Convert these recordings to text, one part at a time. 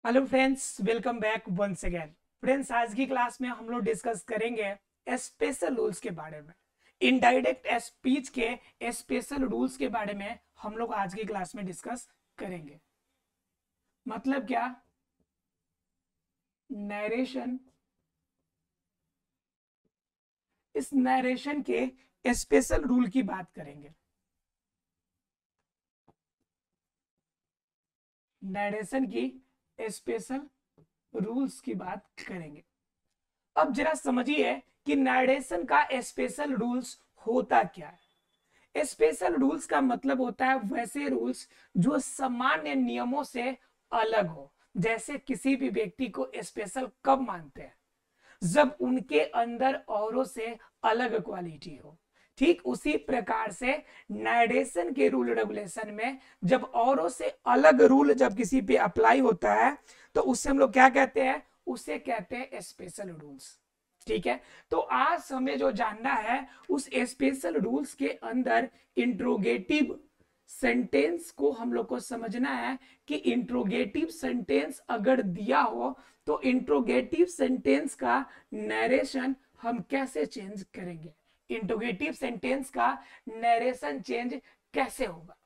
Hello friends, welcome back once again. Friends, आज की class में हम लोग डिस्कस करेंगे स्पेशल रूल्स के बारे में। इनडायरेक्ट स्पीच के स्पेशल रूल्स के बारे में हम लोग आज की क्लास में डिस्कस करेंगे। मतलब क्या? नरेशन, इस नरेशन के स्पेशल रूल की बात करेंगे। नरेशन की स्पेशल रूल्स की बात करेंगे। अब जरा समझिए कि नरेशन का स्पेशल रूल्स होता क्या है। स्पेशल रूल्स का मतलब होता है वैसे रूल्स जो सामान्य नियमों से अलग हो। जैसे किसी भी व्यक्ति को स्पेशल कब मानते हैं? जब उनके अंदर औरों से अलग क्वालिटी हो। ठीक उसी प्रकार से नरेशन के रूल रेगुलेशन में जब औरों से अलग रूल जब किसी पे अप्लाई होता है तो उससे हम लोग क्या कहते हैं? उसे कहते हैं स्पेशल रूल्स। ठीक है, तो आज हमें जो जानना है उस स्पेशल रूल्स के अंदर इंट्रोगेटिव सेंटेंस को हम लोग को समझना है कि इंट्रोगेटिव सेंटेंस अगर दिया हो तो इंट्रोगेटिव सेंटेंस का नरेशन हम कैसे चेंज करेंगे। इंट्रोगेटिव सेंटेंस का नरेशन चेंज कैसे होगा?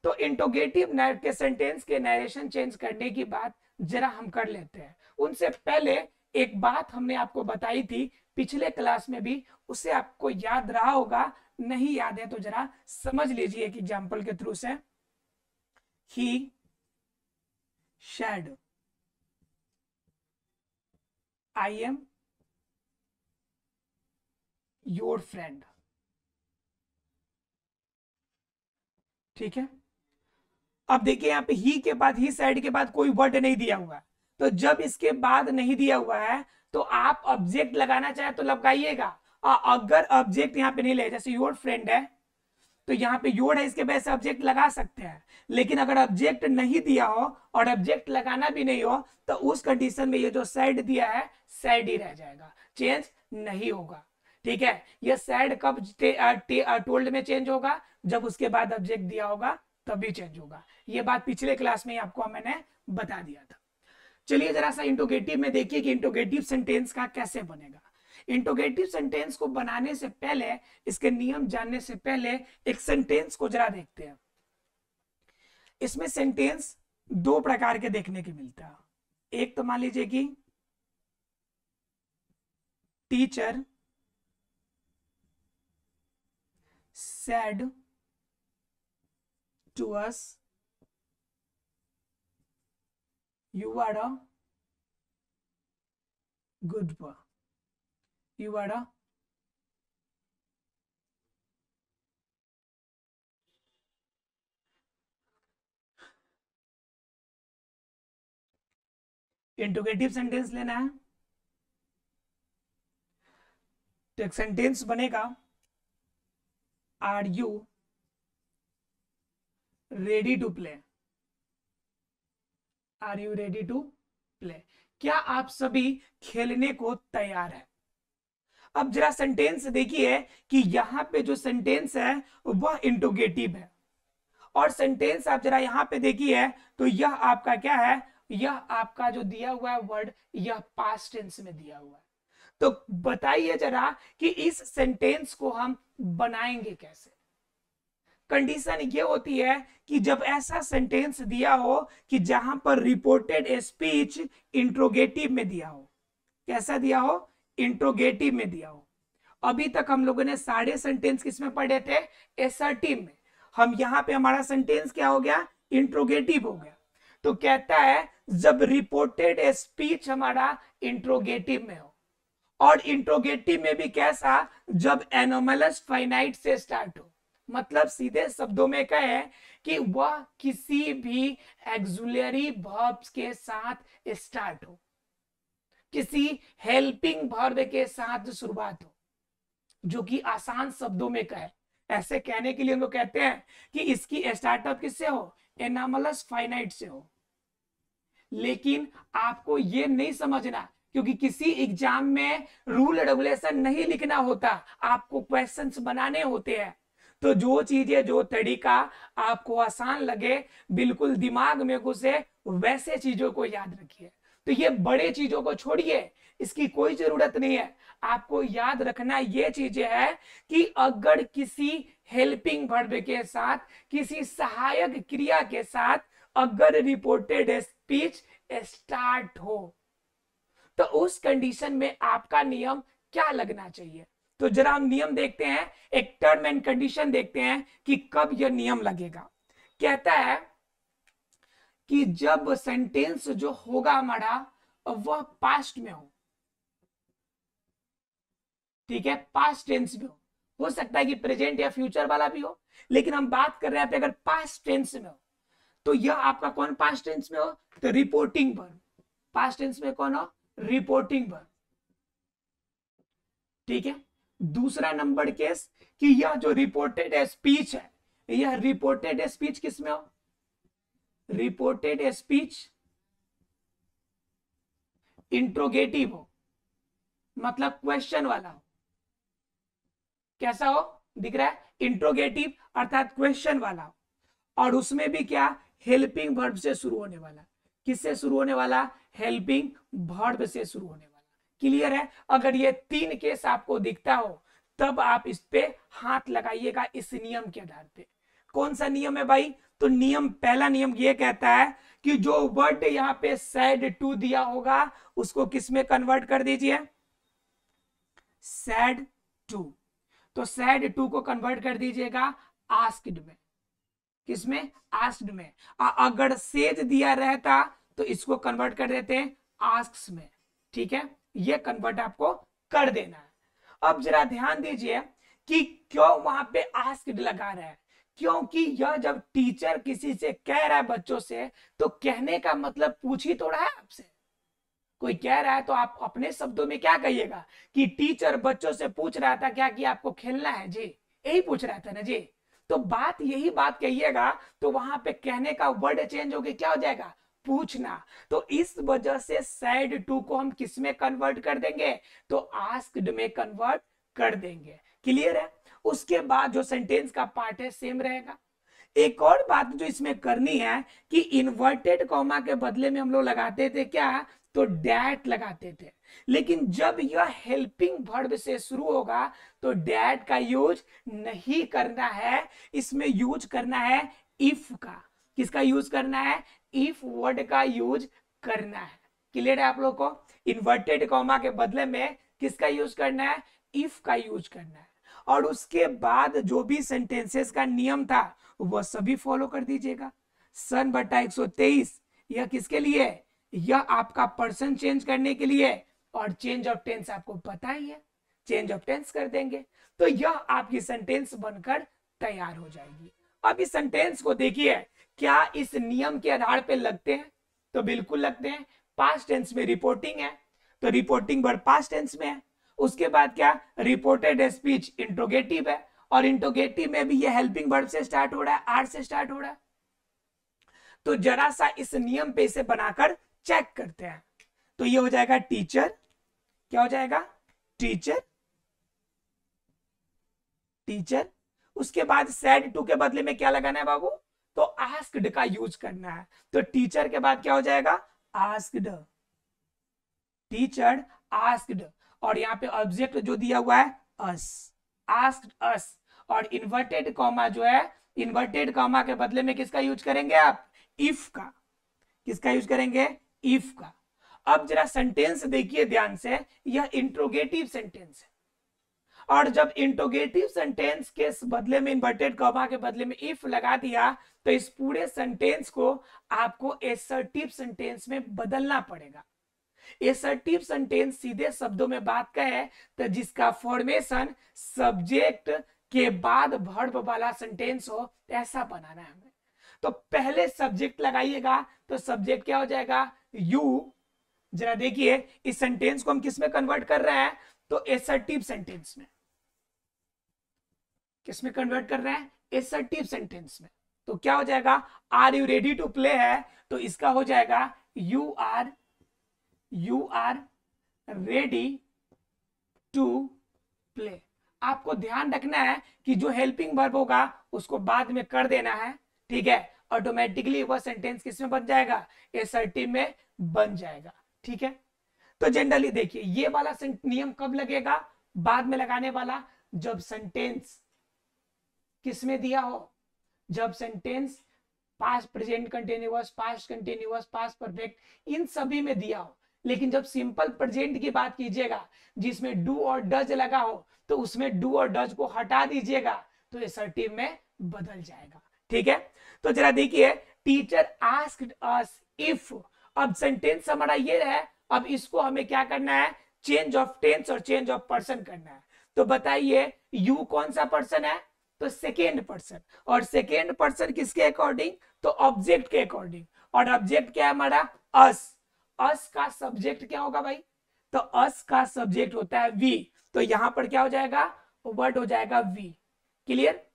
तो इंट्रोगेटिव के सेंटेंस के नरेशन चेंज करने की बात जरा हम कर लेते हैं। उनसे पहले एक बात हमने आपको बताई थी पिछले क्लास में भी, उसे आपको याद रहा होगा। नहीं याद है तो जरा समझ लीजिए एक एग्जांपल के थ्रू से। He said, I am your friend. ठीक है, अब देखिए यहाँ पे ही के बाद, ही साइड के बाद कोई वर्ड नहीं दिया हुआ है। तो जब इसके बाद नहीं दिया हुआ है तो आप ऑब्जेक्ट लगाना चाहे तो लगाइएगा। अगर ऑब्जेक्ट यहाँ पे नहीं ले, जैसे योर फ्रेंड है तो यहाँ पे योर है, इसके वजह से ऑब्जेक्ट लगा सकते हैं। लेकिन अगर ऑब्जेक्ट नहीं दिया हो और ऑब्जेक्ट लगाना भी नहीं हो तो उस कंडीशन में ये जो साइड दिया है साइड ही रह जाएगा, चेंज नहीं होगा। ठीक है, ये साइड कब टोल्ड में चेंज होगा? जब उसके बाद ऑब्जेक्ट दिया होगा तभी चेंज होगा। ये बात पिछले क्लास में आपको मैंने बता दिया था। चलिए जरा सा इंट्रोगेटिव में देखिए कि इंट्रोगेटिव सेंटेंस का कैसे बनेगा। इंट्रोगेटिव सेंटेंस को बनाने से पहले, इसके नियम जानने से पहले एक सेंटेंस को जरा देखते हैं। इसमें सेंटेंस दो प्रकार के देखने के मिलता है। एक तो मान लीजिए कि teacher said to us, you are a good boy, you are a interrogative sentence लेना है तो एक सेंटेंस बनेगा, are you ready to play, are you ready to play, क्या आप सभी खेलने को तैयार है? अब जरा सेंटेंस देखिए कि यहां पे जो सेंटेंस है वह इंट्रोगेटिव है। और सेंटेंस आप जरा यहां पे देखिए तो यह आपका क्या है? यह आपका जो दिया हुआ है वर्ड, यह पास्ट टेंस में दिया हुआ है। तो बताइए जरा कि इस सेंटेंस को हम बनाएंगे कैसे। कंडीशन ये होती है कि जब ऐसा सेंटेंस दिया हो कि जहां पर रिपोर्टेड स्पीच इंट्रोगेटिव में दिया हो। कैसा दिया हो? इंट्रोगेटिव में दिया हो। अभी तक हम लोगों ने सारे सेंटेंस किसमें पढ़े थे? एसर्टिव में। हम यहां पे हमारा सेंटेंस क्या हो गया? इंट्रोगेटिव हो गया। तो कहता है जब रिपोर्टेड स्पीच हमारा इंट्रोगेटिव में हो, और इंट्रोगेटिव में भी कैसा? जब एनोमलस फाइनाइट से स्टार्ट हो। मतलब सीधे शब्दों में कहे कि वह किसी भी एक्सुलरी वर्ब्स के साथ स्टार्ट हो, किसी हेल्पिंग वर्ब के साथ शुरुआत हो, जो कि आसान शब्दों में कहे। ऐसे कहने के लिए हम लोग कहते हैं कि इसकी स्टार्टअप किससे हो? एनामलस फाइनाइट से हो। लेकिन आपको ये नहीं समझना, क्योंकि किसी एग्जाम में रूल रेगुलेशन नहीं लिखना होता, आपको क्वेश्चंस बनाने होते हैं। तो जो चीजें, जो तरीका आपको आसान लगे, बिल्कुल दिमाग में घुसे, वैसे चीजों को याद रखिए। तो ये बड़े चीजों को छोड़िए, इसकी कोई जरूरत नहीं है। आपको याद रखना ये चीजें है कि अगर किसी हेल्पिंग वर्ब के साथ, किसी सहायक क्रिया के साथ अगर रिपोर्टेड स्पीच स्टार्ट हो तो उस कंडीशन में आपका नियम क्या लगना चाहिए। तो जरा हम नियम देखते हैं, एक टर्म एंड कंडीशन देखते हैं कि कब यह नियम लगेगा। कहता है कि जब सेंटेंस जो होगा हमारा वह पास्ट में हो, ठीक है, पास्ट टेंस में हो सकता है कि प्रेजेंट या फ्यूचर वाला भी हो, लेकिन हम बात कर रहे हैं अगर पास्ट टेंस में हो तो यह आपका कौन पास्ट टेंस में हो, तो रिपोर्टिंग वर्ब। पास्ट टेंस में कौन हो, रिपोर्टिंग वर्ब, ठीक है। दूसरा नंबर केस कि यह जो रिपोर्टेड स्पीच है, यह रिपोर्टेड स्पीच किस में हो, रिपोर्टेड स्पीच इंट्रोगेटिव हो, मतलब क्वेश्चन वाला हो। कैसा हो, दिख रहा है, इंट्रोगेटिव अर्थात क्वेश्चन वाला हो, और उसमें भी क्या, हेल्पिंग वर्ब से शुरू होने वाला। किससे शुरू होने वाला, हेल्पिंग वर्ब से शुरू होने वाला। क्लियर है। अगर ये तीन केस आपको दिखता हो तब आप इस पे हाथ लगाइएगा इस नियम के आधार पे। कौन सा नियम है भाई, तो नियम, पहला नियम ये कहता है कि जो वर्ड यहां पे सैड टू दिया होगा उसको किस में कन्वर्ट कर दीजिए, सैड टू। तो सैड टू को कन्वर्ट कर दीजिएगा आस्क्ड में। किसमें, आस्क्ड में। अगर सेज दिया रहता तो इसको कन्वर्ट कर देते हैं आस्क्स में, ठीक है। ये कन्वर्ट आपको कर देना है। अब जरा ध्यान दीजिए कि क्यों वहां पे आस्क्ड लगा रहा है, क्योंकि यह जब टीचर किसी से कह रहा है बच्चों से, तो कहने का मतलब पूछ ही तो रहा है आपसे। कोई कह रहा है तो आप अपने शब्दों में क्या कहिएगा कि टीचर बच्चों से पूछ रहा था क्या कि आपको खेलना है जी, यही पूछ रहा था ना जी। तो बात यही बात कहिएगा, तो वहां पे कहने का वर्ड चेंज होके क्या हो जाएगा, पूछना। तो इस वजह से सैड टू को हम किस में कन्वर्ट कर देंगे, तो आस्क्ड में कन्वर्ट कर देंगे। क्लियर है। उसके बाद जो सेंटेंस का पार्ट है सेम रहेगा। एक और बात जो इसमें करनी है कि इन्वर्टेड कॉमा के बदले में हम लोग लगाते थे क्या, तो डैट लगाते थे। लेकिन जब यह हेल्पिंग वर्ब से शुरू होगा तो डैट का यूज नहीं करना है, इसमें यूज करना है इफ का। किसका यूज करना है, इफ वर्ड का यूज करना है। क्लियर है आप लोग को। इन्वर्टेड कॉमा के बदले में किसका यूज करना है, इफ का यूज करना है। और उसके बाद जो भी सेंटेंसेस का नियम था वह सभी फॉलो कर दीजिएगा। सन बटा 123 यह किसके लिए है, यह आपका पर्सन चेंज करने के लिए, और चेंज ऑफ टेंस आपको पता ही है, चेंज ऑफ टेंस कर देंगे तो यह आपकी सेंटेंस बनकर तैयार हो जाएगी। अब इस सेंटेंस को देखिए, क्या इस नियम के आधार पे लगते हैं, तो बिल्कुल लगते हैं। पास्ट टेंस में रिपोर्टिंग है तो रिपोर्टिंग वर्ब पास्ट टेंस में है। उसके बाद क्या, रिपोर्टेड स्पीच इंट्रोगेटिव है, और इंट्रोगेटिव में भी ये हेल्पिंग वर्ब से स्टार्ट हो रहा है, आर से स्टार्ट हो रहा है। तो जरा सा इस नियम पे इसे बनाकर चेक करते हैं। तो ये हो जाएगा टीचर, क्या हो जाएगा, टीचर, टीचर। उसके बाद सैड टू के बदले में क्या लगाना है बाबू, तो आस्क्ड का यूज करना है। तो टीचर के बाद क्या हो जाएगा, आस्क्ड, टीचर आस्क्ड। और यहाँ पे ऑब्जेक्ट जो दिया हुआ है अस, आस्क्ड अस। और इन्वर्टेड कॉमा जो है, इन्वर्टेड कॉमा के बदले में किसका यूज करेंगे आप, इफ का। किसका यूज करेंगे, इफ का। अब जरा सेंटेंस देखिए ध्यान से, यह इंट्रोगेटिव सेंटेंस है, और जब इंट्रोगेटिव सेंटेंस के बदले में इन्वर्टेड कॉमा के बदले में इफ लगा दिया तो इस पूरे सेंटेंस को आपको एसर्टिव सेंटेंस में बदलना पड़ेगा। एसर्टिव सेंटेंस सीधे शब्दों में बात कहे तो जिसका फॉर्मेशन सब्जेक्ट के बाद वर्ब वाला सेंटेंस हो, ऐसा बनाना है हमें। तो पहले सब्जेक्ट लगाइएगा, तो सब्जेक्ट क्या हो जाएगा, यू। जरा देखिए इस सेंटेंस को हम किस में कन्वर्ट कर रहे हैं, तो एसर्टिव सेंटेंस में। किस में कन्वर्ट कर रहे हैं, एसर्टिव सेंटेंस में। तो क्या हो जाएगा, are you ready to play है, तो इसका हो जाएगा you are ready to play. आपको ध्यान रखना है कि जो हेल्पिंग वर्ब होगा उसको बाद में कर देना है, ठीक है। ऑटोमेटिकली वह सेंटेंस किस में बन जाएगा, एसर्टिव में बन जाएगा। ठीक है, तो जनरली देखिए ये वाला नियम कब लगेगा, बाद में लगाने वाला, जब सेंटेंस किस में दिया हो, जब sentence past present continuous, past continuous, past perfect in सभी में दिया हो। लेकिन जब सिंपल प्रेजेंट की बात कीजिएगा जिसमें डू और डज लगा हो, तो उसमें डू और डज को हटा दीजिएगा तो असर्टिव में बदल जाएगा। ठीक है, तो जरा देखिए, टीचर आस्क्ड अस इफ, अब सेंटेंस हमारा ये है, अब इसको हमें क्या करना है, चेंज ऑफ टेंस और चेंज ऑफ पर्सन करना है। तो बताइए यू कौन सा पर्सन है, तो सेकेंड पर्सन, और सेकेंड पर्सन किसके अकॉर्डिंग, तो ऑब्जेक्ट के अकॉर्डिंग, और ऑब्जेक्ट क्या है हमारा, अस। अस का सब्जेक्ट क्या होगा भाई, तो अस का सब्जेक्ट होता है वी, तो यहां पर क्या हो जाएगा, वर्ड हो जाएगा वी। क्लियर।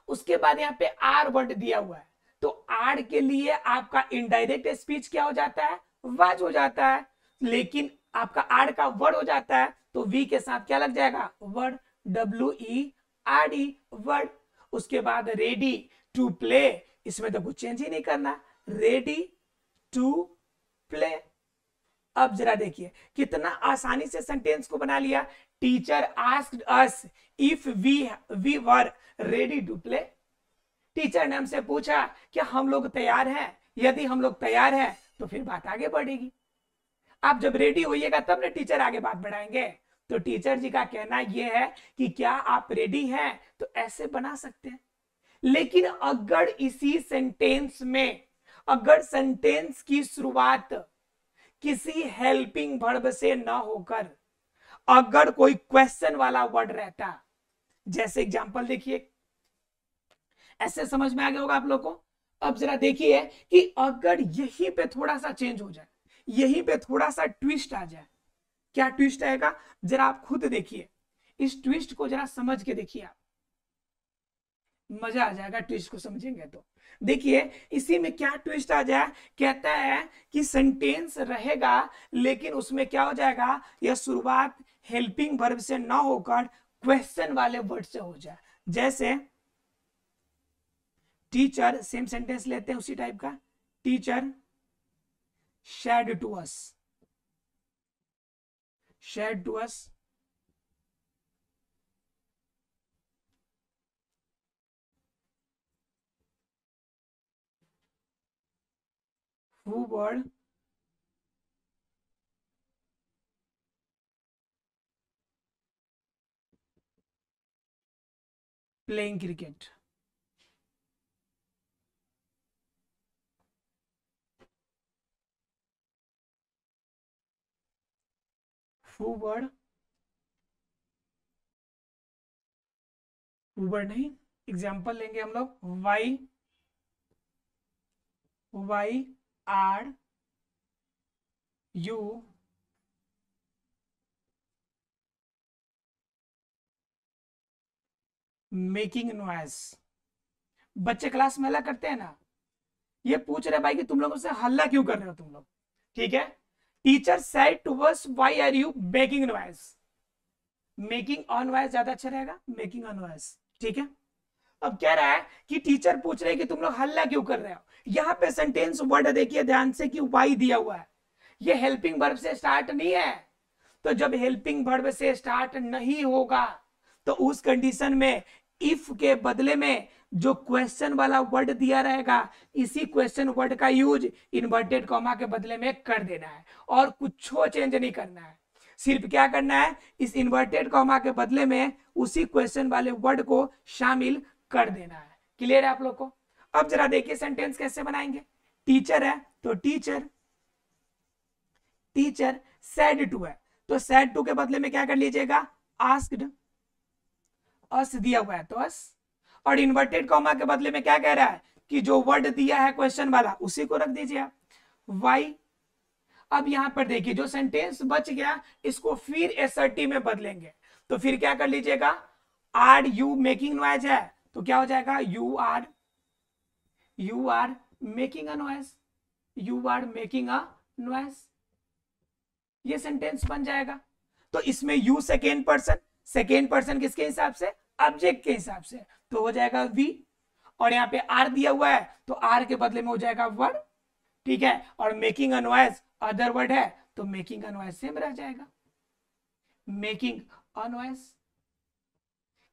उसके बाद यहाँ पे आर वर्ड दिया हुआ है, तो आर के लिए आपका इनडायरेक्ट स्पीच क्या हो जाता है, वाज हो जाता है, लेकिन आपका आर का वर्ड हो जाता है तो वी के साथ क्या लग जाएगा, वर्ड, WERD वर्ड। उसके बाद रेडी टू प्ले, इसमें तो कुछ चेंज ही नहीं करना, रेडी टू प्ले। अब जरा देखिए कितना आसानी से सेंटेंस को बना लिया, teacher asked us if we were ready to play. Teacher ने हमसे पूछा क्या हम लोग तैयार हैं, यदि हम लोग तैयार हैं तो फिर बात आगे बढ़ेगी। आप जब रेडी होइएगा तब ना टीचर आगे बात बढ़ाएंगे। तो टीचर जी का कहना यह है कि क्या आप रेडी हैं, तो ऐसे बना सकते हैं। लेकिन अगर इसी सेंटेंस में, अगर सेंटेंस की शुरुआत किसी हेल्पिंग वर्ब से ना होकर अगर कोई क्वेश्चन वाला वर्ड रहता, जैसे एग्जांपल देखिए, ऐसे समझ में आ गया होगा आप लोग को। अब जरा देखिए कि अगर यहीं पे थोड़ा सा चेंज हो जाए, यहीं पे थोड़ा सा ट्विस्ट आ जाए, क्या ट्विस्ट आएगा जरा आप खुद देखिए, इस ट्विस्ट को जरा समझ के देखिए आप, मजा आ जाएगा ट्विस्ट को समझेंगे तो। देखिए इसी में क्या ट्विस्ट आ जाए, कहता है कि सेंटेंस रहेगा लेकिन उसमें क्या हो जाएगा, यह शुरुआत हेल्पिंग वर्ब से ना होकर क्वेश्चन वाले वर्ड से हो जाए। जैसे टीचर, सेम सेंटेंस लेते हैं उसी टाइप का, teacher shared to us, shared to us who were playing cricket। who were नहीं, एग्जाम्पल लेंगे हम लोग, why are you making noise. बच्चे क्लास में हल्ला करते हैं ना, ये पूछ रहे भाई कि तुम लोगों से हल्ला क्यों कर रहे हो तुम लोग। ठीक है, teacher said to us why are you making noise, making on noise ज्यादा अच्छा रहेगा, मेकिंग ऑन नॉइज। ठीक है, अब कह रहा है कि टीचर पूछ रहे हैं कि तुम लोग हल्ला क्यों कर रहे हो। यहां पे सेंटेंस वर्ड देखिए ध्यान से कि वाई दिया हुआ है, ये हेल्पिंग वर्ब से स्टार्ट नहीं है। तो जब हेल्पिंग वर्ब से स्टार्ट नहीं होगा तो उस कंडीशन में इफ के बदले में जो क्वेश्चन वाला वर्ड दिया रहेगा, इसी क्वेश्चन वर्ड का यूज इन्वर्टेड कॉमा के बदले में कर देना है, और कुछ चेंज नहीं करना है। सिर्फ क्या करना है, इस इन्वर्टेड कॉमा के बदले में उसी क्वेश्चन वाले वर्ड को शामिल कर देना है। क्लियर है आप लोग को। अब जरा देखिए सेंटेंस कैसे बनाएंगे। टीचर है तो टीचर सेड टू है, तो सेड टू के बदले में क्या कर लीजिएगा, आस्क्ड। अस दिया हुआ है तो अस, और इन्वर्टेड कॉमा के बदले में क्या कह रहा है कि जो वर्ड दिया है क्वेश्चन वाला उसी को रख दीजिए आप, वाई। अब यहां पर देखिए जो सेंटेंस बच गया इसको फिर एसर्टिव में बदलेंगे, तो फिर क्या कर लीजिएगा, आर यू मेकिंग नॉइज है तो क्या हो जाएगा, you are making a noise, you are making a noise, ये सेंटेंस बन जाएगा। तो इसमें यू सेकेंड पर्सन किसके हिसाब से, ऑब्जेक्ट के हिसाब से, तो हो जाएगा वी। और यहाँ पे आर दिया हुआ है तो आर के बदले में हो जाएगा वर्ड, ठीक है। और making a noise other word है तो मेकिंग अ नॉइज सेम रह जाएगा, मेकिंग अ नॉइज।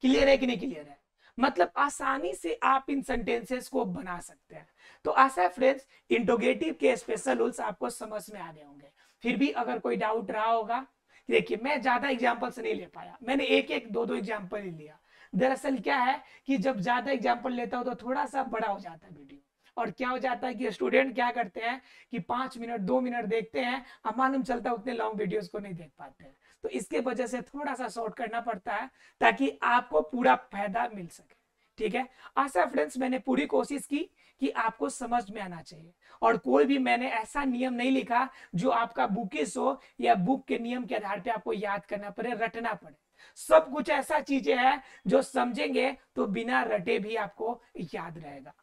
क्लियर है कि नहीं क्लियर है? मतलब आसानी से आप इन सेंटेंसेस को बना सकते हैं। तो आशा है फ्रेंड्स इंटरोगेटिव के स्पेशल रूल्स आपको समझ में आ गए होंगे। फिर भी अगर कोई डाउट रहा होगा, देखिए मैं ज्यादा एग्जांपल्स नहीं ले पाया, मैंने एक एक दो दो एग्जांपल ही लिया। दरअसल क्या है कि जब ज्यादा एग्जांपल लेता हूं तो थोड़ा सा बड़ा हो जाता है वीडियो, और क्या हो जाता है कि स्टूडेंट क्या करते हैं कि 5 मिनट 2 मिनट देखते हैं, अब मालूम चलता है उतने लॉन्ग वीडियोस को नहीं देख पाते हैं। तो इसके वजह से थोड़ा सा शॉर्ट करना पड़ता है ताकि आपको पूरा फायदा मिल सके, ठीक है। आशा फ्रेंड्स मैंने पूरी कोशिश की कि आपको समझ में आना चाहिए, और कोई भी मैंने ऐसा नियम नहीं लिखा जो आपका बुकिश हो या बुक के नियम के आधार पे आपको याद करना पड़े, रटना पड़े। सब कुछ ऐसा चीजें हैं जो समझेंगे तो बिना रटे भी आपको याद रहेगा।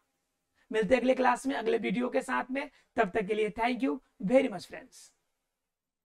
मिलते हैं अगले क्लास में अगले वीडियो के साथ में, तब तक के लिए thank you very much friends.